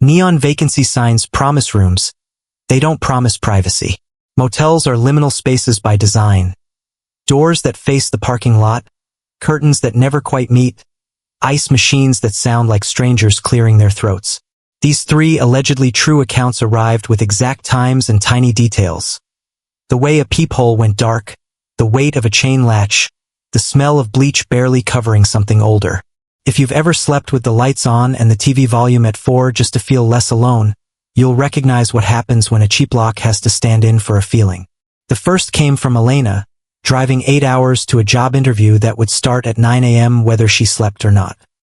Neon vacancy signs promise rooms. They don't promise privacy. Motels are liminal spaces by design. Doors that face the parking lot, curtains that never quite meet, ice machines that sound like strangers clearing their throats. These 3 allegedly true accounts arrived with exact times and tiny details. The way a peephole went dark, the weight of a chain latch, the smell of bleach barely covering something older. If you've ever slept with the lights on and the TV volume at 4 just to feel less alone, you'll recognize what happens when a cheap lock has to stand in for a feeling. The first came from Elena, driving 8 hours to a job interview that would start at 9 a.m. whether she slept or not.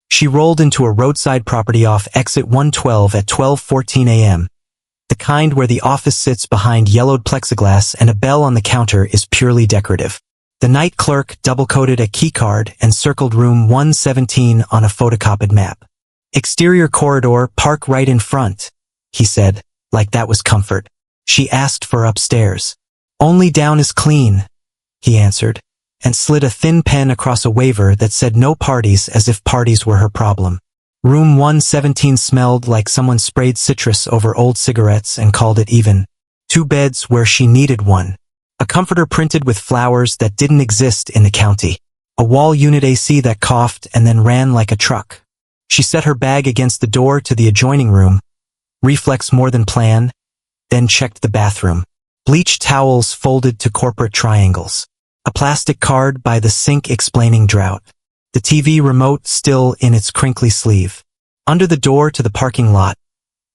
She rolled into a roadside property off exit 112 at 12:14 a.m., the kind where the office sits behind yellowed plexiglass and a bell on the counter is purely decorative. The night clerk double-coded a keycard and circled room 117 on a photocopied map. "Exterior corridor, park right in front," he said, like that was comfort. She asked for upstairs. "Only down is clean," he answered, and slid a thin pen across a waiver that said no parties as if parties were her problem. Room 117 smelled like someone sprayed citrus over old cigarettes and called it even. 2 beds where she needed one. A comforter printed with flowers that didn't exist in the county. A wall unit AC that coughed and then ran like a truck. She set her bag against the door to the adjoining room, reflex more than plan, then checked the bathroom. Bleach towels folded to corporate triangles. A plastic card by the sink explaining drought. The TV remote still in its crinkly sleeve. Under the door to the parking lot,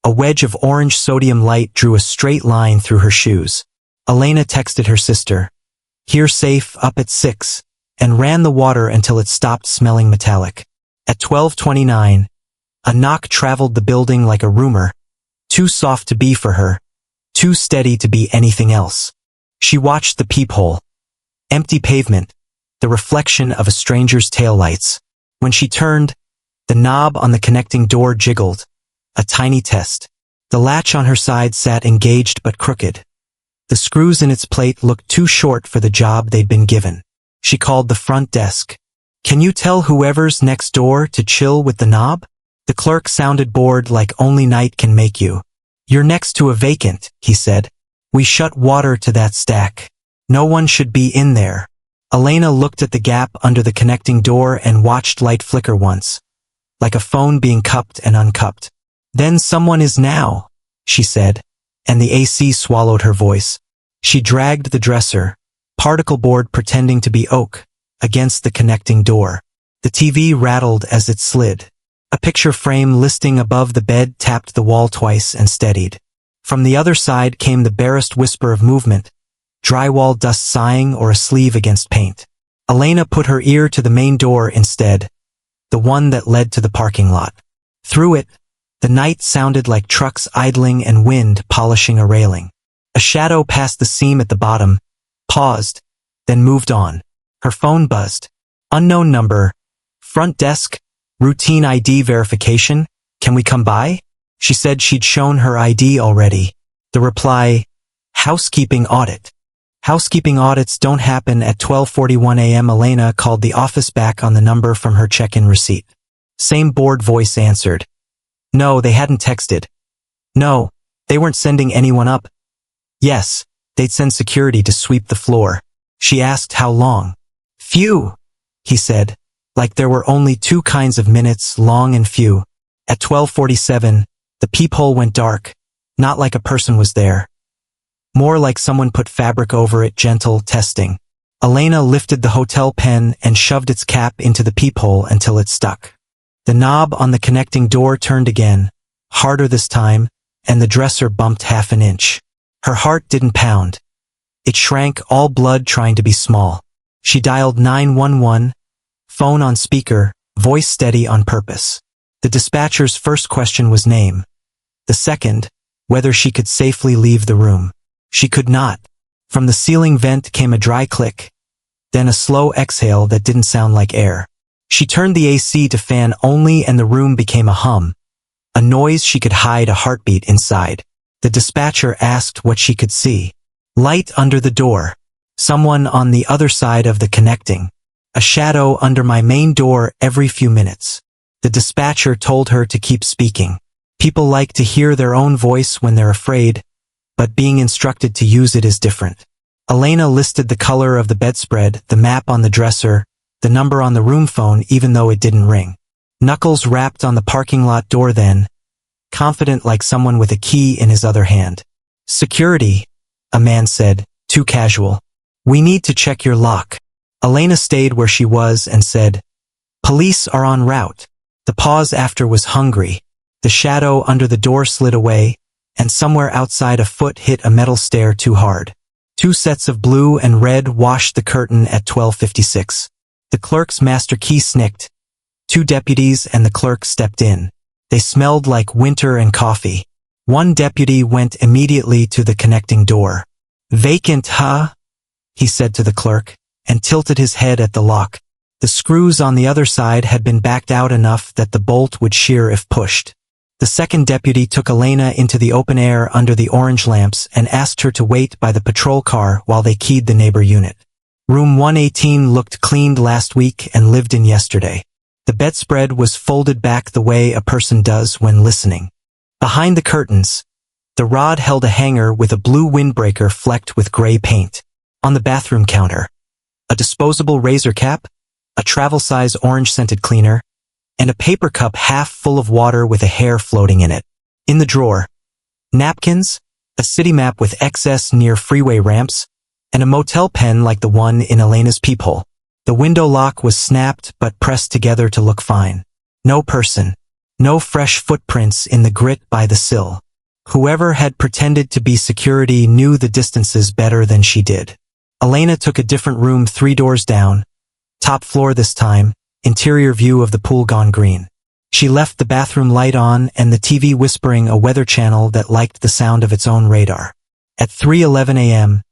a wedge of orange sodium light drew a straight line through her shoes. Elena texted her sister, "Here safe, up at 6, and ran the water until it stopped smelling metallic. At 12:29, a knock traveled the building like a rumor, too soft to be for her, too steady to be anything else. She watched the peephole. Empty pavement, the reflection of a stranger's taillights. When she turned, the knob on the connecting door jiggled, a tiny test. The latch on her side sat engaged but crooked. The screws in its plate looked too short for the job they'd been given. She called the front desk. "Can you tell whoever's next door to chill with the knob?" The clerk sounded bored like only night can make you. "You're next to a vacant," he said. "We shut water to that stack. No one should be in there." Elena looked at the gap under the connecting door and watched light flicker once, like a phone being cupped and uncupped. "Then someone is now," she said, and the AC swallowed her voice. She dragged the dresser, particle board pretending to be oak, against the connecting door. The TV rattled as it slid. A picture frame listing above the bed tapped the wall twice and steadied. From the other side came the barest whisper of movement, drywall dust sighing or a sleeve against paint. Elena put her ear to the main door instead, the one that led to the parking lot. Through it, the night sounded like trucks idling and wind polishing a railing. A shadow passed the seam at the bottom, paused, then moved on. Her phone buzzed. "Unknown number. Front desk. Routine ID verification. Can we come by?" She said she'd shown her ID already. The reply, "Housekeeping audit." Housekeeping audits don't happen at 12:41 a.m. Elena called the office back on the number from her check-in receipt. Same bored voice answered. No, they hadn't texted. No, they weren't sending anyone up. Yes, they'd send security to sweep the floor. She asked how long. "Few," he said, like there were only 2 kinds of minutes, long and few. At 12:47, the peephole went dark, not like a person was there. More like someone put fabric over it, gentle testing. Elena lifted the hotel pen and shoved its cap into the peephole until it stuck. The knob on the connecting door turned again, harder this time, and the dresser bumped half an inch. Her heart didn't pound. It shrank, all blood trying to be small. She dialed 911, phone on speaker, voice steady on purpose. The dispatcher's first question was name. The second, whether she could safely leave the room. She could not. From the ceiling vent came a dry click, then a slow exhale that didn't sound like air. She turned the AC to fan only and the room became a hum, a noise she could hide a heartbeat inside. The dispatcher asked what she could see. Light under the door. Someone on the other side of the connecting. A shadow under my main door every few minutes. The dispatcher told her to keep speaking. People like to hear their own voice when they're afraid, but being instructed to use it is different. Elena listed the color of the bedspread, the map on the dresser, the number on the room phone even though it didn't ring. Knuckles rapped on the parking lot door then, confident like someone with a key in his other hand. "Security," a man said, too casual. "We need to check your lock." Elena stayed where she was and said, "Police are en route." The pause after was hungry. The shadow under the door slid away, and somewhere outside a foot hit a metal stair too hard. 2 sets of blue and red washed the curtain at 12:56. The clerk's master key snicked. 2 deputies and the clerk stepped in. They smelled like winter and coffee. One deputy went immediately to the connecting door. "Vacant, huh?" he said to the clerk, and tilted his head at the lock. The screws on the other side had been backed out enough that the bolt would shear if pushed. The second deputy took Elena into the open air under the orange lamps and asked her to wait by the patrol car while they keyed the neighbor unit. Room 118 looked cleaned last week and lived in yesterday. The bedspread was folded back the way a person does when listening. Behind the curtains, the rod held a hanger with a blue windbreaker flecked with gray paint. On the bathroom counter, a disposable razor cap, a travel-size orange-scented cleaner, and a paper cup half full of water with a hair floating in it. In the drawer, napkins, a city map with XS near freeway ramps, and a motel pen like the one in Elena's Peephole. The window lock was snapped but pressed together to look fine. No person. No fresh footprints in the grit by the sill. Whoever had pretended to be security knew the distances better than she did. Elena took a different room 3 doors down, top floor this time, interior view of the pool gone green. She left the bathroom light on and the TV whispering a weather channel that liked the sound of its own radar. At 3:11 a.m.,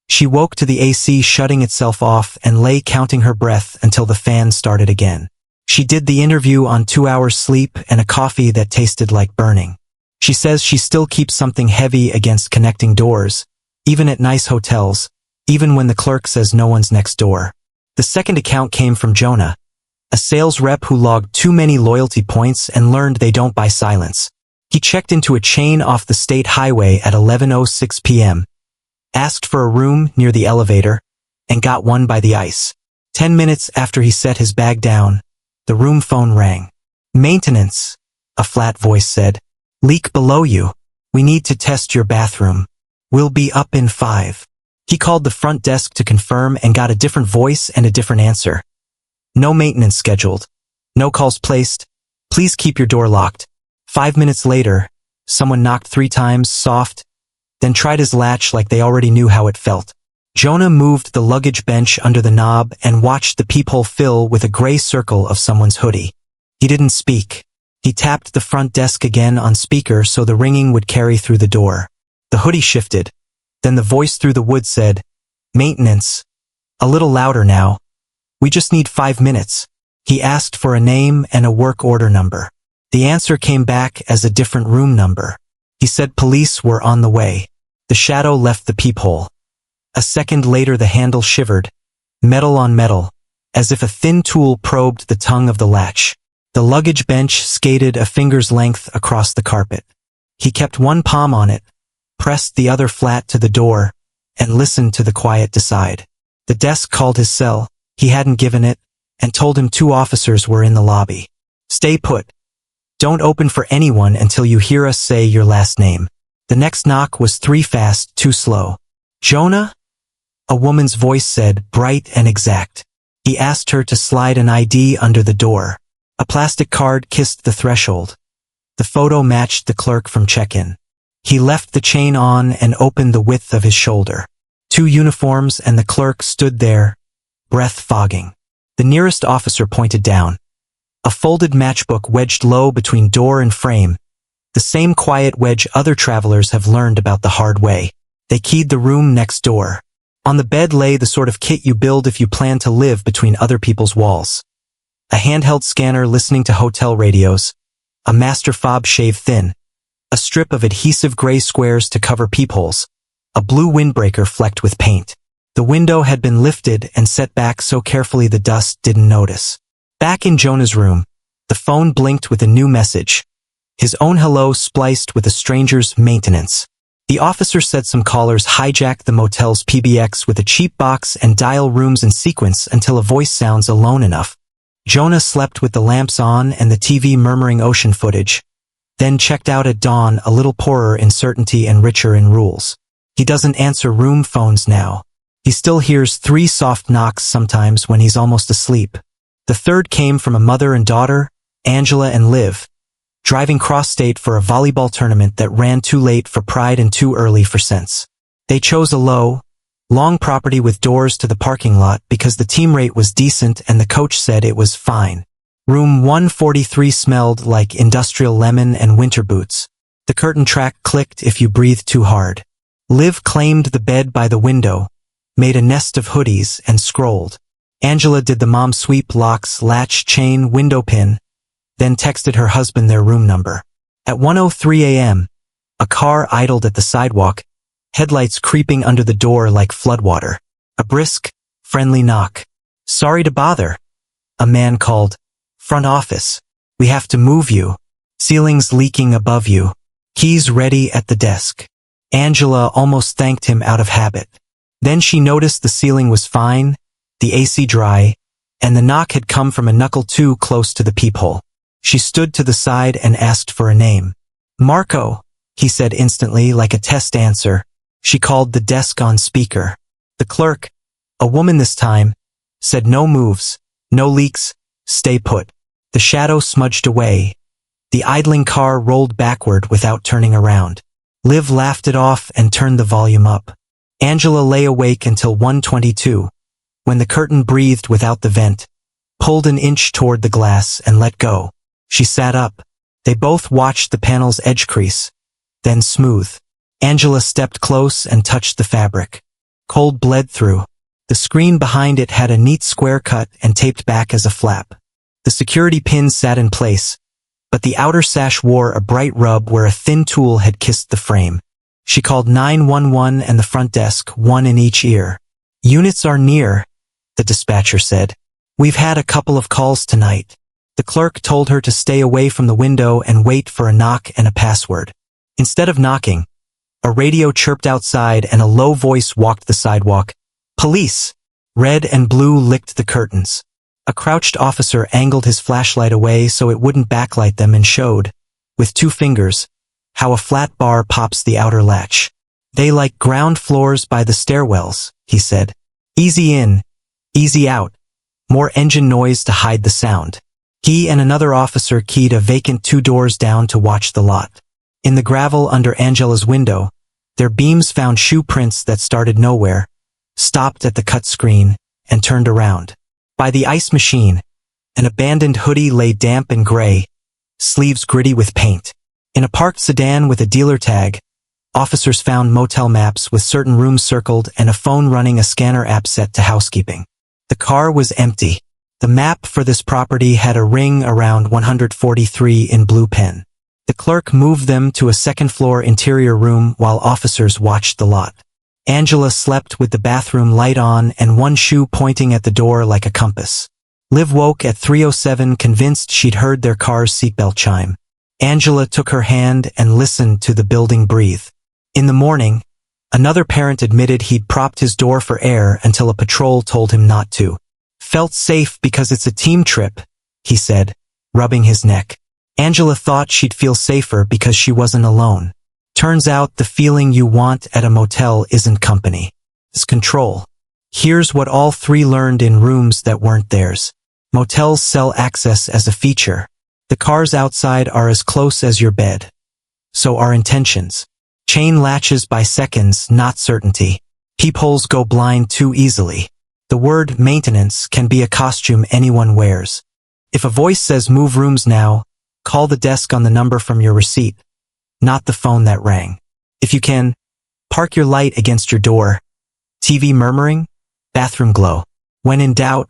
she woke to the AC shutting itself off and lay counting her breath until the fan started again. She did the interview on 2 hours sleep and a coffee that tasted like burning. She says she still keeps something heavy against connecting doors, even at nice hotels, even when the clerk says no one's next door. The second account came from Jonah, a sales rep who logged too many loyalty points and learned they don't buy silence. He checked into a chain off the state highway at 11:06 p.m., asked for a room near the elevator, and got one by the ice. 10 minutes after he set his bag down, the room phone rang. "Maintenance," a flat voice said. "Leak below you. We need to test your bathroom. We'll be up in 5. He called the front desk to confirm and got a different voice and a different answer. "No maintenance scheduled. No calls placed. Please keep your door locked." 5 minutes later, someone knocked 3 times, soft, then tried his latch like they already knew how it felt. Jonah moved the luggage bench under the knob and watched the peephole fill with a gray circle of someone's hoodie. He didn't speak. He tapped the front desk again on speaker so the ringing would carry through the door. The hoodie shifted. Then the voice through the wood said, "Maintenance." A little louder now. "We just need 5 minutes." He asked for a name and a work order number. The answer came back as a different room number. He said police were on the way. The shadow left the peephole. A second later the handle shivered, metal on metal, as if a thin tool probed the tongue of the latch. The luggage bench skated a finger's length across the carpet. He kept one palm on it, pressed the other flat to the door, and listened to the quiet decide. The desk called his cell. He hadn't given it, and told him 2 officers were in the lobby. "Stay put. Don't open for anyone until you hear us say your last name." The next knock was 3 fast, 2 slow. "Jonah?" A woman's voice said, bright and exact. He asked her to slide an ID under the door. A plastic card kissed the threshold. The photo matched the clerk from check-in. He left the chain on and opened the width of his shoulder. 2 uniforms and the clerk stood there, breath fogging. The nearest officer pointed down. A folded matchbook wedged low between door and frame, the same quiet wedge other travelers have learned about the hard way. They keyed the room next door. On the bed lay the sort of kit you build if you plan to live between other people's walls. A handheld scanner listening to hotel radios, a master fob shaved thin, a strip of adhesive gray squares to cover peepholes, a blue windbreaker flecked with paint. The window had been lifted and set back so carefully the dust didn't notice. Back in Jonah's room, the phone blinked with a new message. his own hello spliced with a stranger's maintenance. The officer said some callers hijack the motel's PBX with a cheap box and dial rooms in sequence until a voice sounds alone enough. Jonah slept with the lamps on and the TV murmuring ocean footage, then checked out at dawn, a little poorer in certainty and richer in rules. He doesn't answer room phones now. He still hears 3 soft knocks sometimes when he's almost asleep. The third came from a mother and daughter, Angela and Liv, driving cross-state for a volleyball tournament that ran too late for pride and too early for sense. They chose a low, long property with doors to the parking lot because the team rate was decent and the coach said it was fine. Room 143 smelled like industrial lemon and winter boots. The curtain track clicked if you breathed too hard. Liv claimed the bed by the window, made a nest of hoodies, and scrolled. Angela did the mom sweep, locks, latch, chain, window pin, then texted her husband their room number. At 1:03 a.m., a car idled at the sidewalk, headlights creeping under the door like floodwater. A brisk, friendly knock. "Sorry to bother," a man called. "Front office. We have to move you. Ceilings leaking above you. Keys ready at the desk." Angela almost thanked him out of habit. Then she noticed the ceiling was fine, the AC dry, and the knock had come from a knuckle too close to the peephole. She stood to the side and asked for a name. "Marco," he said instantly, like a test answer. She called the desk on speaker. The clerk, a woman this time, said no moves, no leaks, stay put. The shadow smudged away. The idling car rolled backward without turning around. Liv laughed it off and turned the volume up. Angela lay awake until 1:22, when the curtain breathed without the vent, pulled an inch toward the glass and let go. She sat up. They both watched the panel's edge crease, then smooth. Angela stepped close and touched the fabric. Cold bled through. The screen behind it had a neat square cut and taped back as a flap. The security pin sat in place, but the outer sash wore a bright rub where a thin tool had kissed the frame. She called 911 and the front desk, one in each ear. "Units are near," the dispatcher said. "We've had a couple of calls tonight." The clerk told her to stay away from the window and wait for a knock and a password. Instead of knocking, a radio chirped outside and a low voice walked the sidewalk. "Police!" Red and blue licked the curtains. A crouched officer angled his flashlight away so it wouldn't backlight them and showed, with 2 fingers, how a flat bar pops the outer latch. "They like ground floors by the stairwells," he said. "Easy in, easy out." More engine noise to hide the sound. He and another officer keyed a vacant 2 doors down to watch the lot. In the gravel under Angela's window, their beams found shoe prints that started nowhere, stopped at the cut screen, and turned around. By the ice machine, an abandoned hoodie lay damp and gray, sleeves gritty with paint. In a parked sedan with a dealer tag, officers found motel maps with certain rooms circled and a phone running a scanner app set to housekeeping. The car was empty. The map for this property had a ring around 143 in blue pen. The clerk moved them to a second-floor interior room while officers watched the lot. Angela slept with the bathroom light on and one shoe pointing at the door like a compass. Liv woke at 3:07 convinced she'd heard their car's seatbelt chime. Angela took her hand and listened to the building breathe. In the morning, another parent admitted he'd propped his door for air until a patrol told him not to. "Felt safe because it's a team trip," he said, rubbing his neck. Angela thought she'd feel safer because she wasn't alone. Turns out the feeling you want at a motel isn't company. It's control. Here's what all 3 learned in rooms that weren't theirs. Motels sell access as a feature. The cars outside are as close as your bed. So are intentions. Chain latches by seconds, not certainty. Peepholes go blind too easily. The word maintenance can be a costume anyone wears. If a voice says move rooms now, call the desk on the number from your receipt, not the phone that rang. If you can, park your light against your door. TV murmuring, bathroom glow. When in doubt,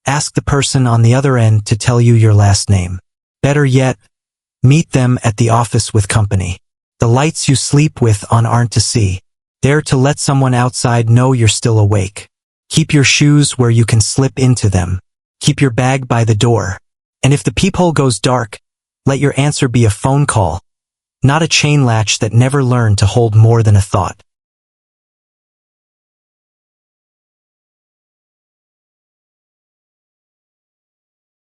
ask the person on the other end to tell you your last name. Better yet, meet them at the office with company. The lights you sleep with on aren't to see. They're to let someone outside know you're still awake. Keep your shoes where you can slip into them. Keep your bag by the door. And if the peephole goes dark, Let your answer be a phone call, not a chain latch that never learned to hold more than a thought.